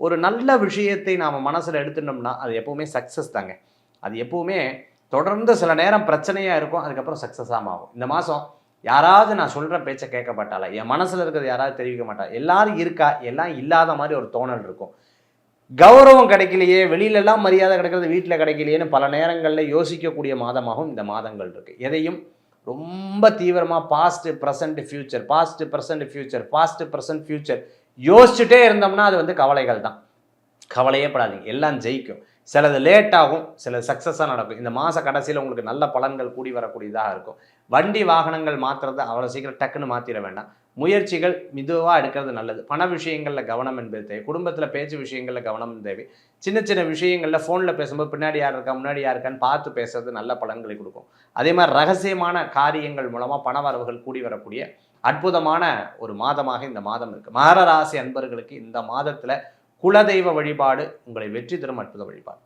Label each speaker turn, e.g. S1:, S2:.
S1: ஒரு நல்ல விஷயத்தை நாம் மனசில் எடுத்துட்டோம்னா அது எப்போவுமே சக்ஸஸ் தாங்க. அது எப்போவுமே தொடர்ந்து சில நேரம் பிரச்சனையாக இருக்கும், அதுக்கப்புறம் சக்ஸஸாக ஆகும். இந்த மாதம் யாராவது நான் சொல்கிற பேச்சை கேட்க மாட்டாளா, என் மனசில் இருக்கிறது யாராவது தெரிவிக்க மாட்டா, எல்லாரும் இருக்கா, எல்லாம் இல்லாத மாதிரி ஒரு தோணல் இருக்கும். கௌரவம் கிடைக்கலையே, வெளியிலெல்லாம் மரியாதை கிடைக்கிறது, வீட்டில் கிடைக்கலையேன்னு பல நேரங்களில் யோசிக்கக்கூடிய மாதமாகவும் இந்த மாதங்கள் இருக்குது. எதையும் ரொம்ப தீவிரமாக past present future, past present future, past present future யோசிச்சுட்டே இருந்தோம்னா அது வந்து கவலைகள் தான். கவலையே படாதீங்க, எல்லாம் ஜெயிக்கும். சிலது லேட் ஆகும், சிலது சக்ஸஸாக நடக்கும். இந்த மாத கடைசியில் உங்களுக்கு நல்ல பலன்கள் கூடி வரக்கூடியதாக இருக்கும். வண்டி வாகனங்கள் மாற்றுறது அவ்வளோ சீக்கிரம் டக்குன்னு மாற்றிட வேண்டாம். முயற்சிகள் மெதுவாக எடுக்கிறது நல்லது. பண விஷயங்களில் கவனம் என்பது தேவை. குடும்பத்தில் பேச்சு விஷயங்களில் கவனம் தேவை. சின்ன சின்ன விஷயங்களில் ஃபோனில் பேசும்போது பின்னாடி யார் இருக்கா, முன்னாடி யார் இருக்கான்னு பார்த்து பேசுறது நல்ல பலன்களை கொடுக்கும். அதே மாதிரி ரகசியமான காரியங்கள் மூலமாக பண வரவுகள் கூடி வரக்கூடிய அற்புதமான ஒரு மாதமாக இந்த மாதம் இருக்குது. மகர ராசி அன்பர்களுக்கு இந்த மாதத்தில் குலதெய்வ வழிபாடு உங்களை வெற்றி தரும் அற்புத வழிபாடு.